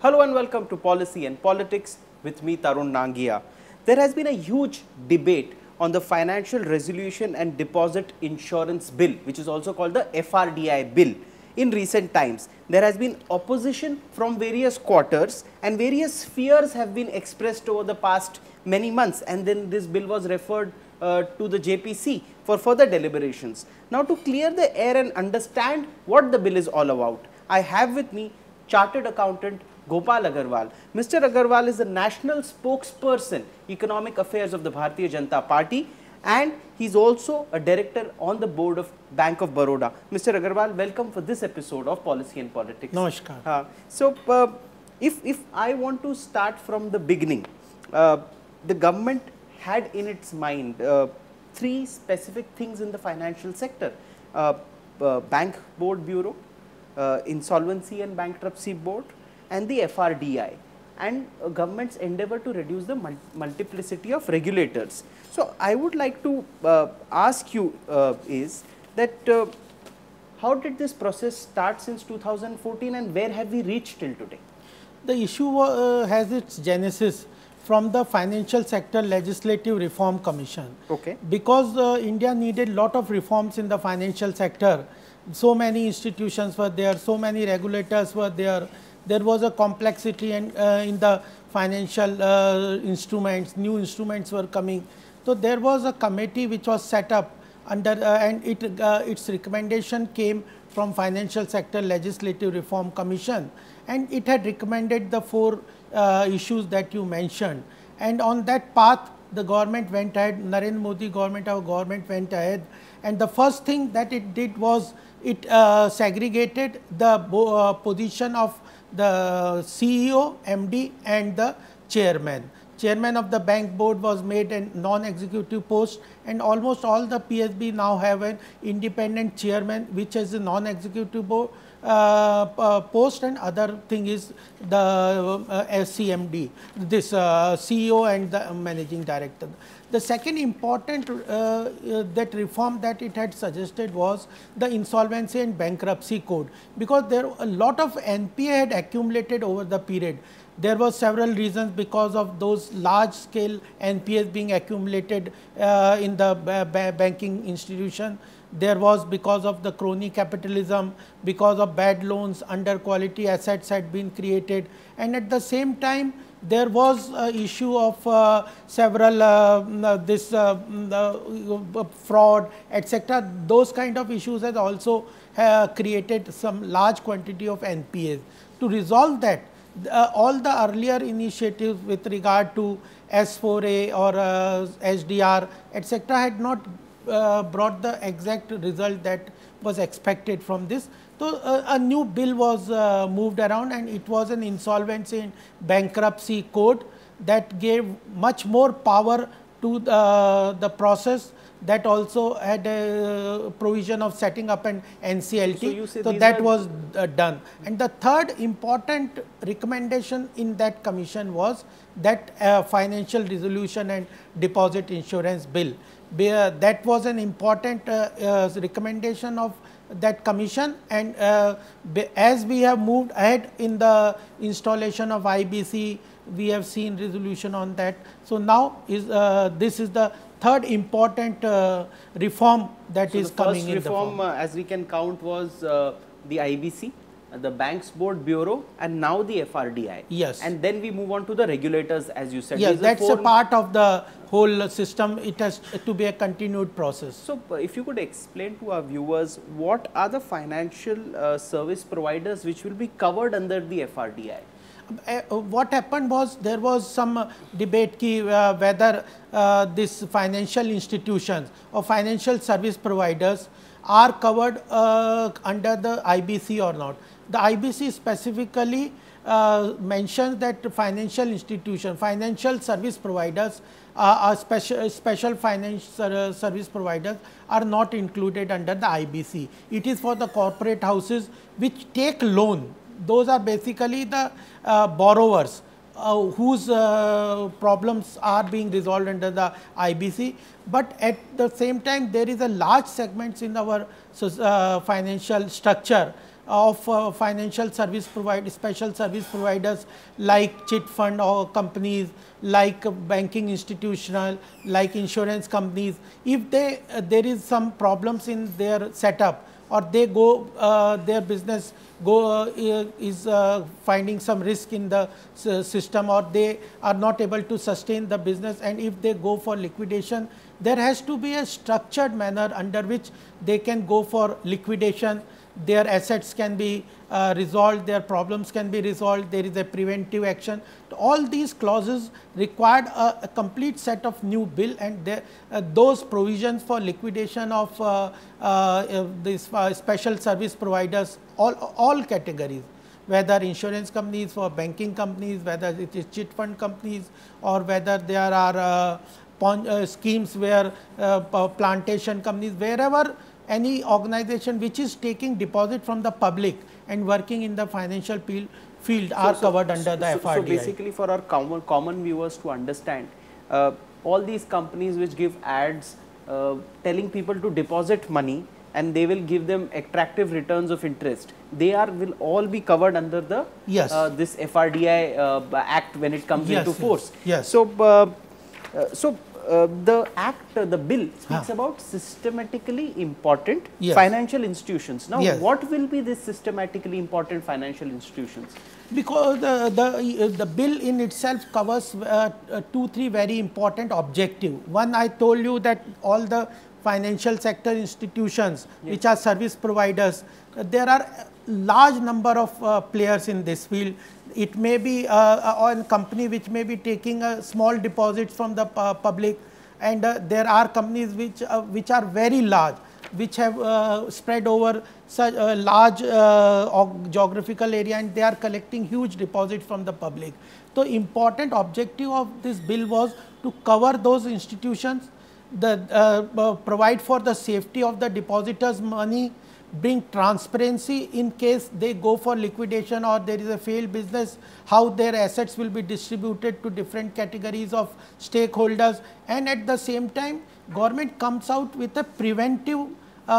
Hello and welcome to Policy and Politics with me, Tarun Nangia. There has been a huge debate on the Financial Resolution and Deposit Insurance Bill, which is also called the FRDI Bill. In recent times, there has been opposition from various quarters and various fears have been expressed over the past many months, and then this bill was referred to the JPC for further deliberations. Now, to clear the air and understand what the bill is all about, I have with me Chartered Accountant Gopal Agarwal. Mr. Agarwal is the National Spokesperson, Economic Affairs of the Bharatiya Janata Party, and he is also a director on the board of Bank of Baroda. Mr. Agarwal, welcome for this episode of Policy and Politics. Namaskar. If I want to start from the beginning, the government had in its mind three specific things in the financial sector: Bank Board Bureau, Insolvency and Bankruptcy Board, and the FRDI, and government's endeavor to reduce the multiplicity of regulators. So, I would like to ask you is that how did this process start since 2014 and where have we reached till today? The issue has its genesis from the Financial Sector Legislative Reform Commission. Okay. Because India needed lot of reforms in the financial sector. So many institutions were there, so many regulators were there. There was a complexity and in the financial instruments, new instruments were coming. So, there was a committee which was set up under and its recommendation came from Financial Sector Legislative Reform Commission, and it had recommended the four issues that you mentioned. And on that path, the government went ahead, Narendra Modi government, our government went ahead, and the first thing that it did was it segregated the position of the CEO, MD and the chairman. Chairman of the bank board was made a non-executive post, and almost all the PSB now have an independent chairman which is a non-executive post, and other thing is the SCMD, this CEO and the managing director. The second important that reform that it had suggested was the Insolvency and Bankruptcy Code, because there a lot of NPA had accumulated over the period. There were several reasons because of those large scale NPAs being accumulated in the banking institution. There was because of the crony capitalism, because of bad loans, under quality assets had been created, and at the same time there was issue of several fraud, etc. Those kind of issues has also created some large quantity of NPAs. To resolve that, all the earlier initiatives with regard to S4A or SDR, etc. had not brought the exact result that was expected from this. So, a new bill was moved around, and it was an Insolvency and Bankruptcy Code that gave much more power to the process, that also had a provision of setting up an NCLT. So, that was done. And the third important recommendation in that commission was that Financial Resolution and Deposit Insurance Bill. That was an important recommendation of that commission, and as we have moved ahead in the installation of IBC, we have seen resolution on that. So, now is this is the third important reform that is coming in. The first reform as we can count was the IBC, the Banks Board Bureau, and now the FRDI. Yes. And then we move on to the regulators, as you said. Yes, that's a part of the whole system. It has to be a continued process. So, if you could explain to our viewers, what are the financial service providers which will be covered under the FRDI? What happened was, there was some debate whether this financial institutions or financial service providers are covered under the IBC or not. The IBC specifically mentions that financial institutions, financial service providers, special financial service providers are not included under the IBC. It is for the corporate houses which take loan. Those are basically the borrowers whose problems are being resolved under the IBC, but at the same time there is a large segments in our financial structure of financial service providers, special service providers like chit fund or companies, like banking institutional, like insurance companies. If they there is some problems in their setup, or they go their business is finding some risk in the system, or they are not able to sustain the business, and if they go for liquidation, there has to be a structured manner under which they can go for liquidation. Their assets can be resolved, their problems can be resolved, there is a preventive action. All these clauses required a complete set of new bill, and those provisions for liquidation of these special service providers, all categories, whether insurance companies, for banking companies, whether it is chit fund companies, or whether there are schemes where plantation companies, wherever any organization which is taking deposit from the public and working in the financial field are covered under the FRDI. So basically, for our common viewers to understand, all these companies which give ads telling people to deposit money and they will give them attractive returns of interest, they will all be covered under the this FRDI Act when it comes into force. Yes. So, the act, the bill speaks about systematically important financial institutions. Now, what will be this systematically important financial institutions? Because the bill in itself covers 2-3 very important objectives. One, I told you that all the financial sector institutions which are service providers, there are large number of players in this field. It may be a company which may be taking a small deposits from the public, and there are companies which are very large, which have spread over such a large geographical area, and they are collecting huge deposits from the public. So, important objective of this bill was to cover those institutions, provide for the safety of the depositors' money, bring transparency in case they go for liquidation or there is a failed business, how their assets will be distributed to different categories of stakeholders, and at the same time government comes out with a preventive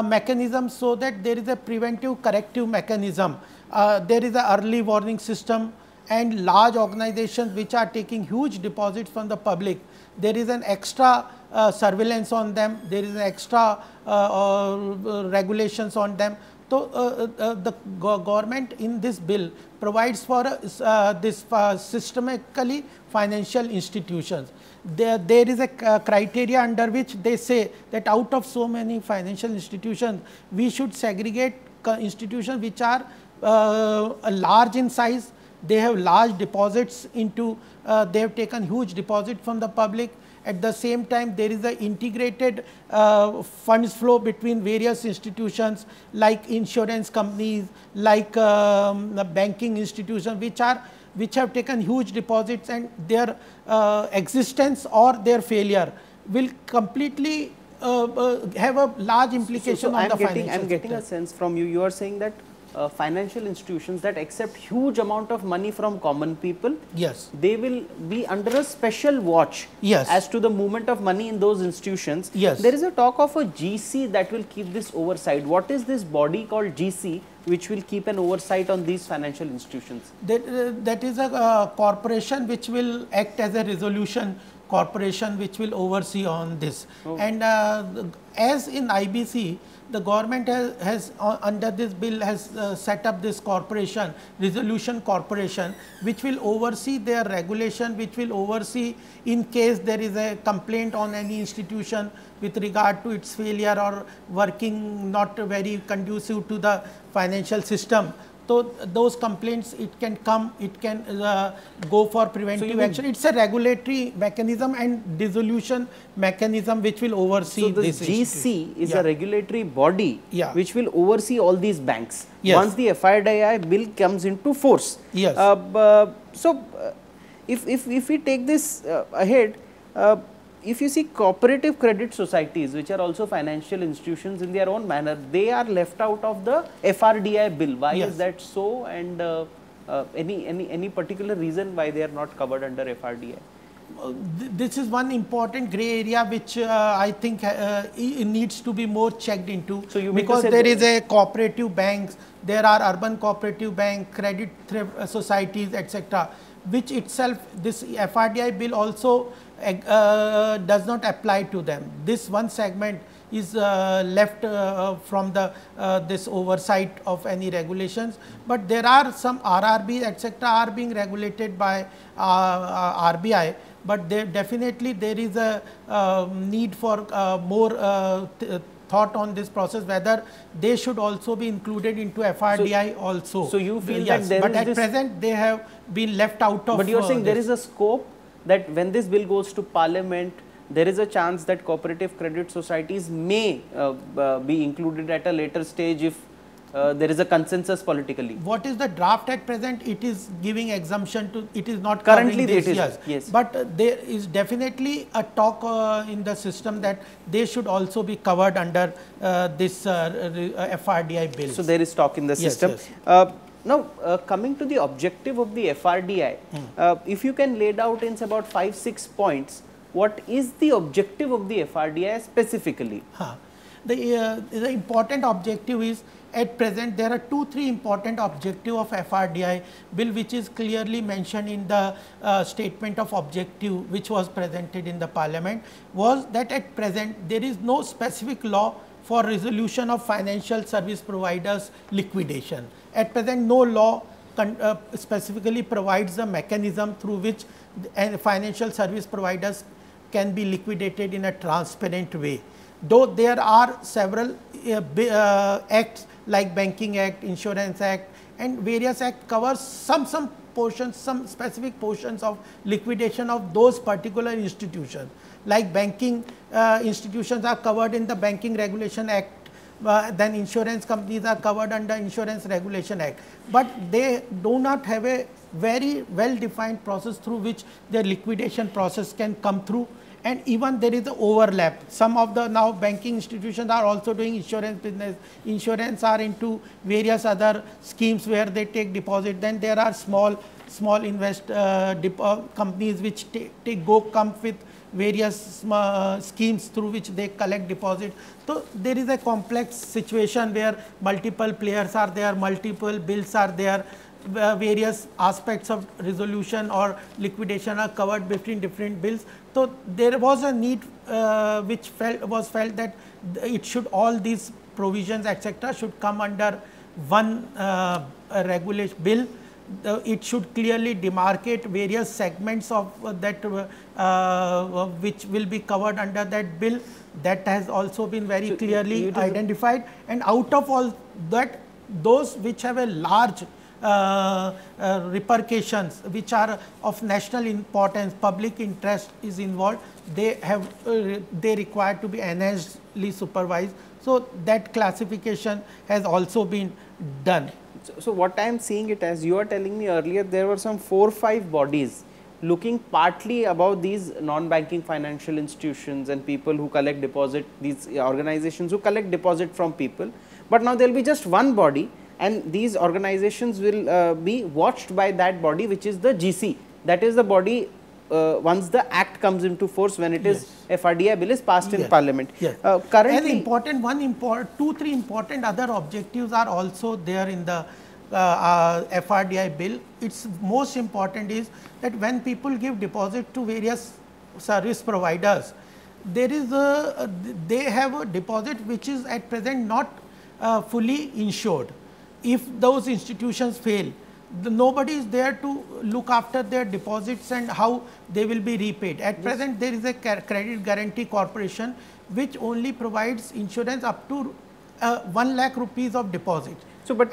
mechanism, so that there is a preventive corrective mechanism. There is a early warning system, and large organizations which are taking huge deposits from the public, there is an extra surveillance on them, there is an extra regulations on them. So, the government in this bill provides for this systemically financial institutions. There is a criteria under which they say that out of so many financial institutions, we should segregate institutions which are large in size, they have large deposits into, they have taken huge deposit from the public. At the same time, there is an integrated funds flow between various institutions like insurance companies, like banking institutions, which have taken huge deposits, and their existence or their failure will completely have a large implication on the financial sector. I am getting a sense from you. You are saying that financial institutions that accept huge amount of money from common people, they will be under a special watch as to the movement of money in those institutions. There is a talk of a GC that will keep this oversight. What is this body called GC which will keep an oversight on these financial institutions? That is a corporation which will act as a resolution corporation which will oversee on this. And as in IBC, the government has under this bill has set up this corporation, resolution corporation, which will oversee their regulation, which will oversee in case there is a complaint on any institution with regard to its failure or working not very conducive to the financial system. So, those complaints, it can come, it can go for preventive action. It is a regulatory mechanism and dissolution mechanism which will oversee this. So, the GC is a regulatory body which will oversee all these banks once the FRDI bill comes into force. So, if we take this ahead, if you see cooperative credit societies, which are also financial institutions in their own manner, they are left out of the FRDI bill. Why is that so, and any particular reason why they are not covered under FRDI? this is one important gray area which I think it needs to be more checked into, so you because there is a cooperative banks, there are urban cooperative bank, credit thrift societies, etc., which itself this FRDI bill also does not apply to them. This one segment is left from the this oversight of any regulations, but there are some RRB etc. are being regulated by RBI, but there definitely there is a need for more thought on this process, whether they should also be included into FRDI also. So you feel yes, that there but is at this present they have been left out of. But you are saying there is a scope that when this bill goes to Parliament, there is a chance that cooperative credit societies may be included at a later stage if there is a consensus politically. What is the draft at present? It is giving exemption to, it is not currently this, it is, yes. yes. But there is definitely a talk in the system that they should also be covered under this FRDI bill. So there is talk in the system. Yes. Now, coming to the objective of the FRDI, if you can lay out in about 5-6 points, what is the objective of the FRDI specifically? The important objective is, at present there are 2-3 important objectives of FRDI bill, which is clearly mentioned in the statement of objective which was presented in the Parliament, was that at present there is no specific law for resolution of financial service providers liquidation. At present no law specifically provides the mechanism through which financial service providers can be liquidated in a transparent way. Though there are several acts like Banking Act, Insurance Act and various acts covers some portions, some specific portions of liquidation of those particular institutions. Like banking institutions are covered in the Banking Regulation Act, then insurance companies are covered under Insurance Regulation Act, but they do not have a very well defined process through which their liquidation process can come through. And even there is an overlap. Some of the now banking institutions are also doing insurance business. Insurance are into various other schemes where they take deposit. Then there are small companies which come with various schemes through which they collect deposit. So there is a complex situation where multiple players are there, multiple bills are there. Various aspects of resolution or liquidation are covered between different bills. So there was a need which was felt that it should, all these provisions etc. should come under one regulation bill. It should clearly demarcate various segments of that which will be covered under that bill. That has also been very clearly identified, and out of all that, those which have a large repercussions which are of national importance, public interest is involved, they require to be enhancedly supervised. So that classification has also been done. So what I am seeing it as, you are telling me earlier there were some 4-5 bodies looking partly about these non-banking financial institutions and people who collect deposit, these organizations who collect deposit from people, but now there will be just one body, and these organizations will be watched by that body, which is the GC. That is the body once the act comes into force, when it is FRDI bill is passed in Parliament. Currently, and 2-3 important other objectives are also there in the FRDI bill. Its most important is that when people give deposit to various service providers, there is they have a deposit which is at present not fully insured. If those institutions fail, nobody is there to look after their deposits and how they will be repaid. At present, there is a credit guarantee corporation which only provides insurance up to 1 lakh rupees of deposit. So, but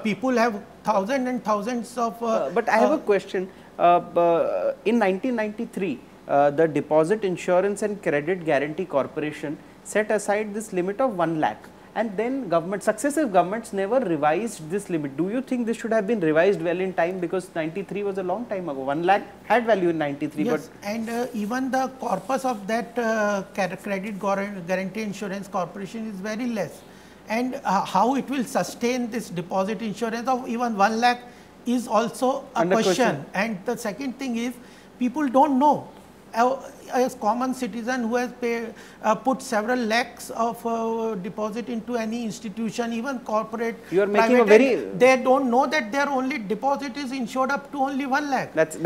people have thousands and thousands of. But I have a question. In 1993, the Deposit Insurance and Credit Guarantee Corporation set aside this limit of 1 lakh. And then successive governments never revised this limit. Do you think this should have been revised well in time, because 93 was a long time ago? 1 lakh had value in 93. Yes, but and even the corpus of that Credit Guarantee Insurance Corporation is very less. And how it will sustain this deposit insurance of even 1 lakh is also a question. And the second thing is, people don't know a common citizen who has put several lakhs of deposit into any institution, even corporate, you are making a very, they don't know that their only deposit is insured up to only 1 lakh. That's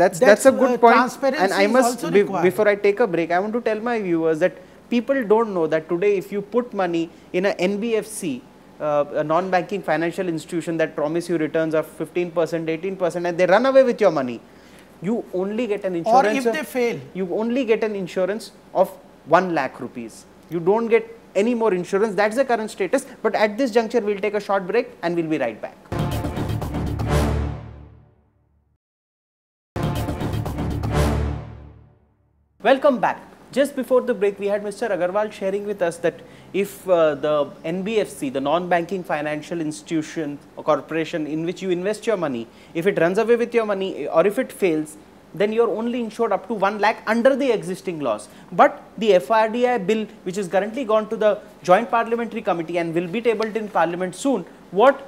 a good point. Transparency And I must, before I take a break, I want to tell my viewers that people don't know that today if you put money in a NBFC, a non-banking financial institution that promise you returns of 15%, 18%, and they run away with your money, you only get an insurance. Or if they fail, you only get an insurance of 1 lakh rupees. You don't get any more insurance. That's the current status. But at this juncture, we'll take a short break and we'll be right back. Welcome back. Just before the break, we had Mr. Agarwal sharing with us that if the NBFC, the non-banking financial institution or corporation in which you invest your money, if it runs away with your money or if it fails, then you are only insured up to 1 lakh under the existing laws. But the FRDI bill, which is currently gone to the Joint Parliamentary Committee and will be tabled in Parliament soon, what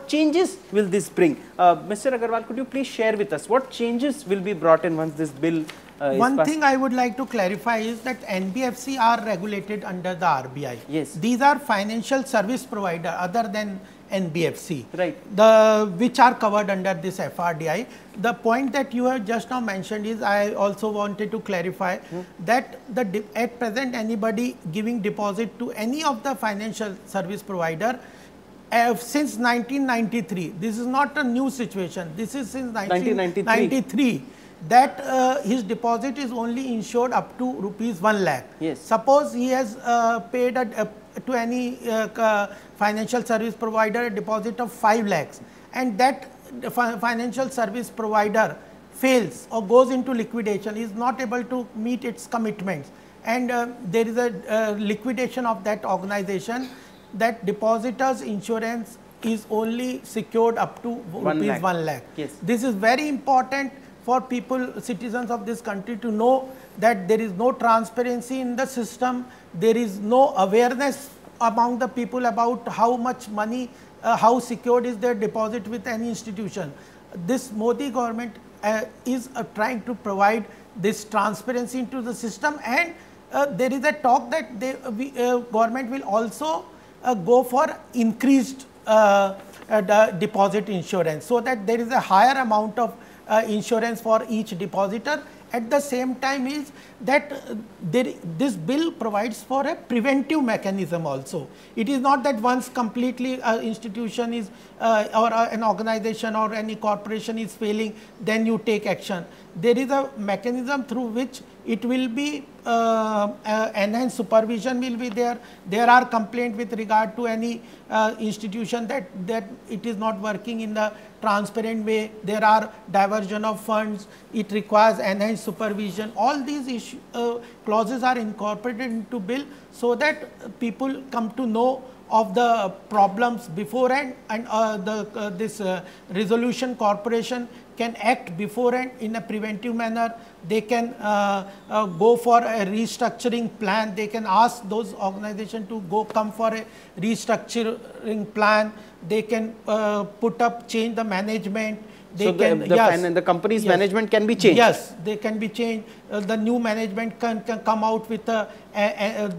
changes will this bring? Mr. Agarwal, could you please share with us what changes will be brought in once this bill One thing I would like to clarify is that NBFC are regulated under the RBI. Yes. These are financial service provider other than NBFC, right? Which are covered under this FRDI. The point that you have just now mentioned is, I also wanted to clarify that at present anybody giving deposit to any of the financial service provider since 1993, this is not a new situation, this is since 1993. That his deposit is only insured up to rupees 1 lakh. Yes. Suppose he has paid to any financial service provider a deposit of 5 lakhs, and that financial service provider fails or goes into liquidation, is not able to meet its commitments, and there is a liquidation of that organization, that depositor's insurance is only secured up to rupees 1 lakh. Yes. This is very important for people, citizens of this country, to know that there is no transparency in the system, there is no awareness among the people about how much money, how secured is their deposit with any institution. This Modi government is trying to provide this transparency into the system, and there is a talk that government will also go for increased deposit insurance, so that there is a higher amount of insurance for each depositor. At the same time is that this bill provides for a preventive mechanism also. It is not that once completely institution is or an organization or any corporation is failing, then you take action. There is a mechanism through which it will be enhanced supervision will be there. There are complaints with regard to any institution that it is not working in the transparent way. There are diversion of funds. It requires enhanced supervision. All these clauses are incorporated into bill, so that people come to know of the problems beforehand, and this resolution corporation can act beforehand in a preventive manner. They can go for a restructuring plan. They can ask those organizations to come for a restructuring plan. They can change the management. They the company's management can be changed. Yes, they can be changed. The new management can come out with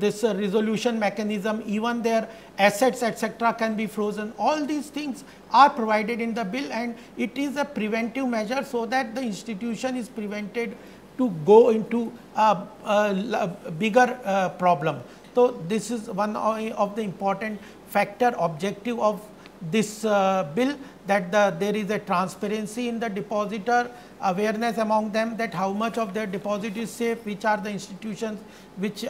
this resolution mechanism. Even their assets, etc., can be frozen. All these things are provided in the bill, and it is a preventive measure, so that the institution is prevented to go into a bigger problem. So this is one of the important factor, objective of this bill, that there is a transparency in the depositor, awareness among them that how much of their deposit is safe, which are the institutions which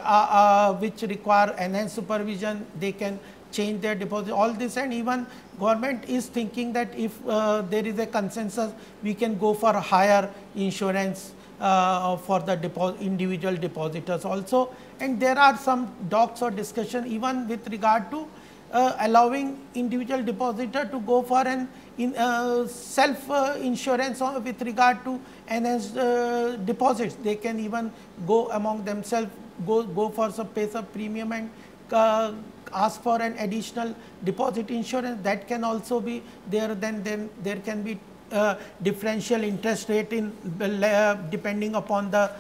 require enhanced supervision, they can change their deposit, all this. And even government is thinking that if there is a consensus, we can go for a higher insurance for the individual depositors also. And there are some talks or discussion even with regard to allowing individual depositor to go for an self insurance with regard to enhanced deposits. They can even go among themselves, go for some pay some premium and ask for an additional deposit insurance. That can also be there. Then there can be differential interest rate in depending upon the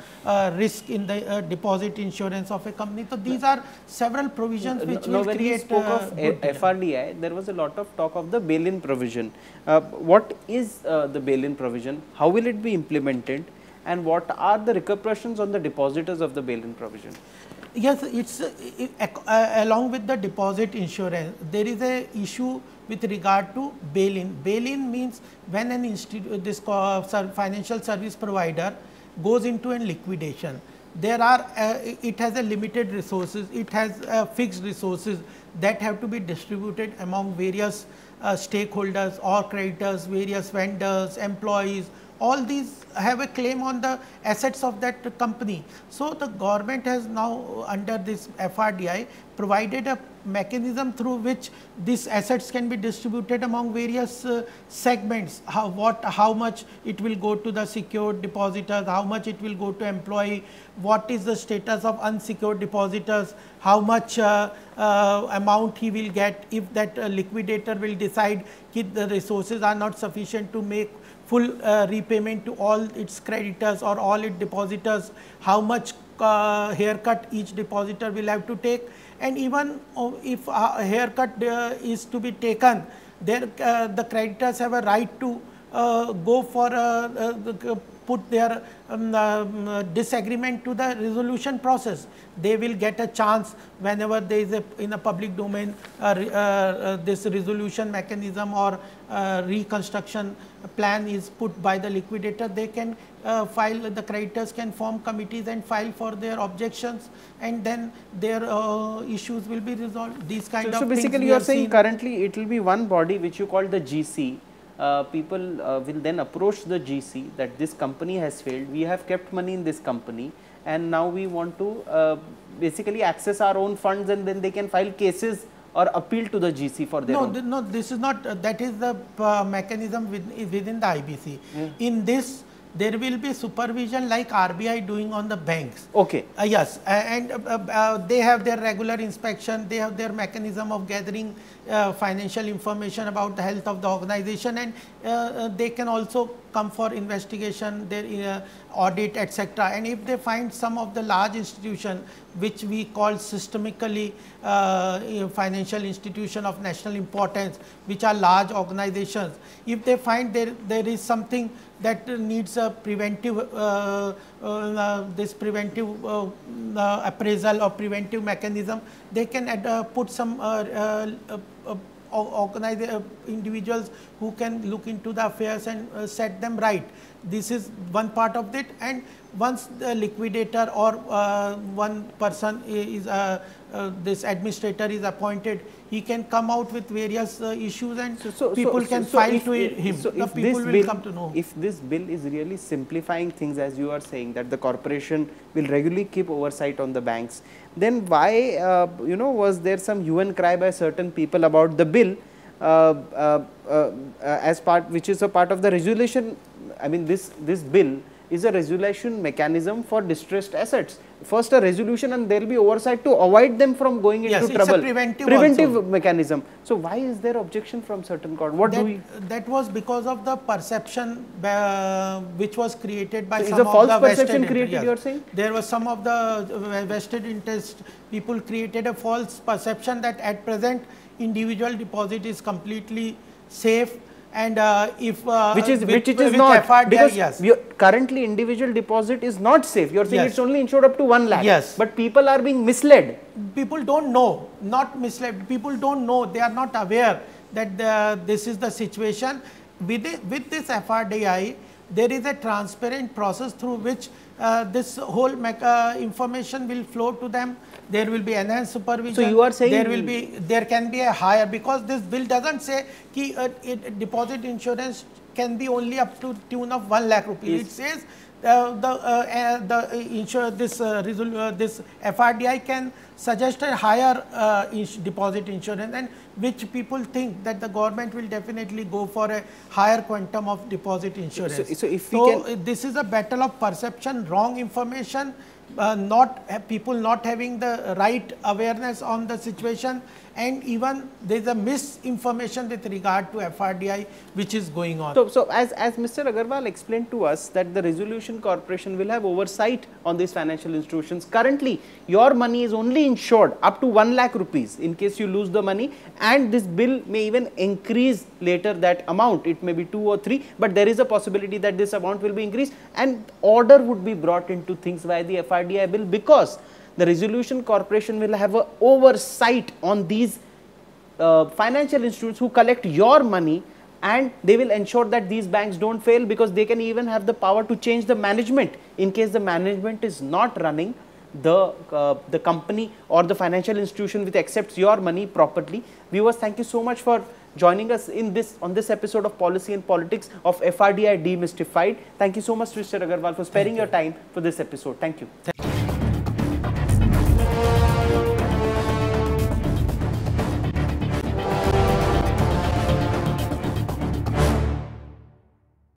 risk in the deposit insurance of a company. So these are several provisions which will when create we spoke of FRDI, there was a lot of talk of the bail-in provision. What is the bail-in provision? How will it be implemented? And what are the repercussions on the depositors of the bail-in provision? Yes, it's along with the deposit insurance, there is a issue with regard to bail-in. Bail-in means when an this financial service provider goes into a liquidation, there are it has a limited resources, it has fixed resources that have to be distributed among various stakeholders or creditors, various vendors, employees. All these have a claim on the assets of that company. So, the government has now under this FRDI provided a mechanism through which these assets can be distributed among various segments, how much it will go to the secured depositors, how much it will go to employee, what is the status of unsecured depositors, how much amount he will get if that liquidator will decide that the resources are not sufficient to make full repayment to all its creditors or all its depositors, how much haircut each depositor will have to take, and even if a haircut is to be taken, there the creditors have a right to go for put their disagreement to the resolution process. They will get a chance whenever there is in a public domain this resolution mechanism or reconstruction plan is put by the liquidator. They can file, the creditors can form committees and file for their objections, and then their issues will be resolved. These kind of so things. Basically, you are saying currently it will be one body which you call the GC. People will then approach the GC that this company has failed, we have kept money in this company and now we want to basically access our own funds, and then they can file cases or appeal to the GC for their own. No, this is not, that is the mechanism within the IBC. In this, there will be supervision like RBI doing on the banks. Okay. Yes, and they have their regular inspection, they have their mechanism of gathering financial information about the health of the organization, and they can also come for investigation, their audit, etc. And if they find some of the large institutions which we call systemically financial institution of national importance, which are large organizations, if they find there is something that needs a preventive this preventive appraisal or preventive mechanism, they can put some individuals who can look into the affairs and set them right. This is one part of it, and once the liquidator or one person is this administrator is appointed, he can come out with various issues, and people can file to him. The people will come to know. If this bill is really simplifying things, as you are saying, that the corporation will regularly keep oversight on the banks, then why was there some hue and cry by certain people about the bill as part, which is a part of the resolution? I mean, this bill is a resolution mechanism for distressed assets. First a resolution, and there will be oversight to avoid them from going into trouble. It's a preventive mechanism. So why is there objection from certain court? What do we? That was because of the perception which was created by so some of the false vested perception created. Yes. You are saying there was some of the vested interest people created a false perception that at present individual deposit is completely safe. And if which is with not, FRDI, because yes. Currently individual deposit is not safe. You are saying Yes. it's only insured up to 1 lakh. Yes. But people are being misled. People don't know, not misled. People don't know. They are not aware that this is the situation. With this FRDI, there is a transparent process through which this whole information will flow to them. There will be enhanced supervision. So you are saying there can be a higher, because this bill doesn't say deposit insurance can be only up to tune of 1 lakh rupees. Yes. It says this FRDI can suggest a higher deposit insurance, and which people think that the government will definitely go for a higher quantum of deposit insurance. This is a battle of perception, wrong information, people not having the right awareness on the situation, and even there is a misinformation with regard to FRDI which is going on. So as Mr. Agarwal explained to us that the Resolution Corporation will have oversight on these financial institutions. Currently, your money is only insured up to 1 lakh rupees in case you lose the money, and this bill may even increase later that amount. It may be 2 or 3, but there is a possibility that this amount will be increased, and order would be brought into things via the FRDI bill, because the Resolution Corporation will have a oversight on these financial institutions who collect your money, and they will ensure that these banks don't fail, because they can even have the power to change the management in case the management is not running the company or the financial institution which accepts your money properly. Viewers, thank you so much for joining us on this episode of Policy and Politics of FRDI Demystified. Thank you so much, Mr. Agarwal, for sparing your time for this episode. Thank you.